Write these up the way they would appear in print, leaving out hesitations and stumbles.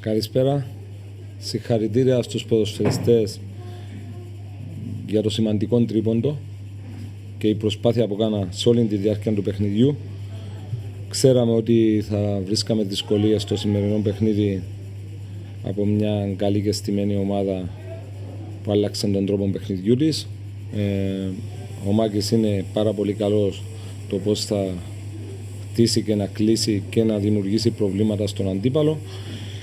Καλησπέρα. Συγχαρητήρια στους ποδοσφαιριστές για το σημαντικό τρίποντο και η προσπάθεια που κάνα σε όλη τη διάρκεια του παιχνιδιού. Ξέραμε ότι θα βρίσκαμε δυσκολίες στο σημερινό παιχνίδι από μια καλή και στημένη ομάδα που άλλαξε τον τρόπο παιχνιδιού της. Ο Μάκης είναι πάρα πολύ καλός το πώς θα χτίσει και να κλείσει και να δημιουργήσει προβλήματα στον αντίπαλο.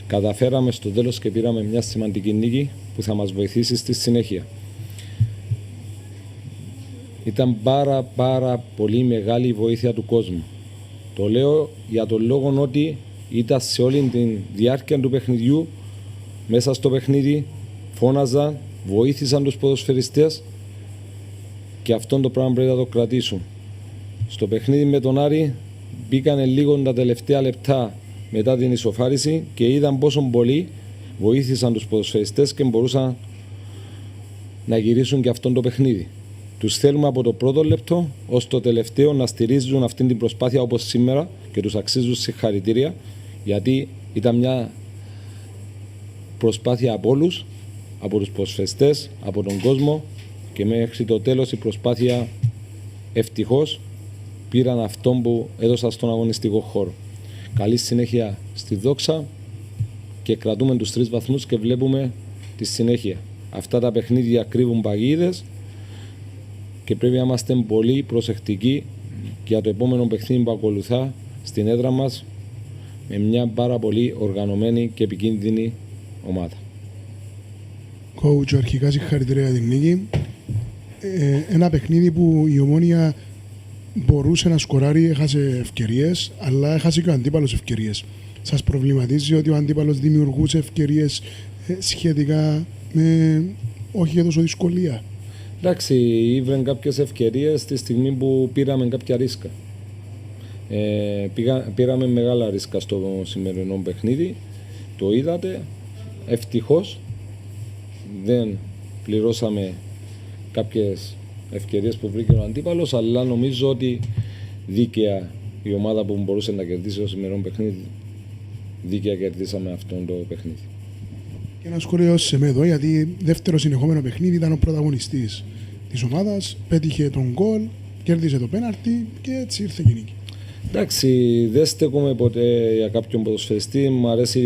Καταφέραμε στο τέλος και πήραμε μια σημαντική νίκη που θα μας βοηθήσει στη συνέχεια. Ήταν πάρα πολύ μεγάλη η βοήθεια του κόσμου. Το λέω για τον λόγο ότι ήταν σε όλη τη διάρκεια του παιχνιδιού, μέσα στο παιχνίδι, φώναζαν, βοήθησαν τους ποδοσφαιριστές και αυτό το πράγμα πρέπει να το κρατήσουν. Στο παιχνίδι με τον Άρη μπήκανε λίγο τα τελευταία λεπτά μετά την ισοφάριση και είδαν πόσο πολύ βοήθησαν τους ποδοσφαιριστές και μπορούσαν να γυρίσουν και αυτό το παιχνίδι. Τους θέλουμε από το πρώτο λεπτό ως το τελευταίο να στηρίζουν αυτή την προσπάθεια όπως σήμερα και τους αξίζουν συγχαρητήρια, γιατί ήταν μια προσπάθεια από όλους, από τους ποδοσφαιριστές, από τον κόσμο, και μέχρι το τέλος η προσπάθεια ευτυχώς πήραν αυτό που έδωσαν στον αγωνιστικό χώρο. Καλή συνέχεια στη δόξα και κρατούμε τους 3 βαθμούς και βλέπουμε τη συνέχεια. Αυτά τα παιχνίδια κρύβουν παγίδες και πρέπει να είμαστε πολύ προσεκτικοί για το επόμενο παιχνίδι που ακολουθά στην έδρα μας με μια πάρα πολύ οργανωμένη και επικίνδυνη ομάδα. Coach, αρχικά συγχαρητήρια για την νίκη. Ένα παιχνίδι που η Ομόνοια μπορούσε να σκοράρει, έχασε ευκαιρίες, αλλά έχασε και ο αντίπαλος ευκαιρίες. Σας προβληματίζει ότι ο αντίπαλος δημιουργούσε ευκαιρίες σχετικά με όχι τόσο δυσκολία? Εντάξει, ήβραν κάποιες ευκαιρίες τη στιγμή που πήραμε κάποια ρίσκα. Πήραμε μεγάλα ρίσκα στο σημερινό παιχνίδι, το είδατε. Ευτυχώς δεν πληρώσαμε κάποιες ευκαιρίες που βρήκε ο αντίπαλος, αλλά νομίζω ότι δίκαια η ομάδα που μπορούσε να κερδίσει το σημερινό παιχνίδι, δίκαια κερδίσαμε αυτό το παιχνίδι. Και ένα σχόλιο σε εδώ, γιατί δεύτερο συνεχόμενο παιχνίδι ήταν ο πρωταγωνιστής της ομάδας, πέτυχε τον γκολ, κέρδισε το πέναρτι και έτσι ήρθε και η νίκη. Εντάξει, δεν στέκομαι ποτέ για κάποιον ποδοσφαιριστή. Μου αρέσει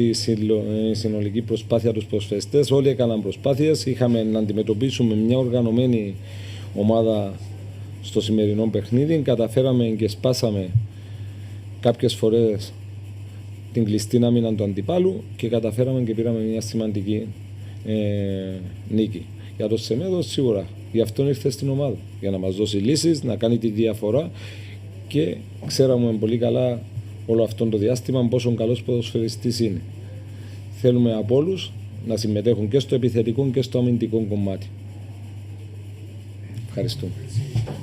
η συνολική προσπάθεια τους ποδοσφαιριστές. Όλοι έκαναν προσπάθειες. Είχαμε να αντιμετωπίσουμε μια οργανωμένη ομάδα στο σημερινό παιχνίδι. Καταφέραμε και σπάσαμε κάποιες φορές την κλειστή άμυνα του αντιπάλου και καταφέραμε και πήραμε μια σημαντική νίκη. Για το Σεμέδο σίγουρα, γι' αυτό ήρθε στην ομάδα, για να μας δώσει λύσεις, να κάνει τη διαφορά, και ξέραμε πολύ καλά όλο αυτό το διάστημα πόσο καλός ποδοσφαιριστής είναι. Θέλουμε από όλους να συμμετέχουν και στο επιθετικό και στο αμυντικό κομμάτι. Ευχαριστώ.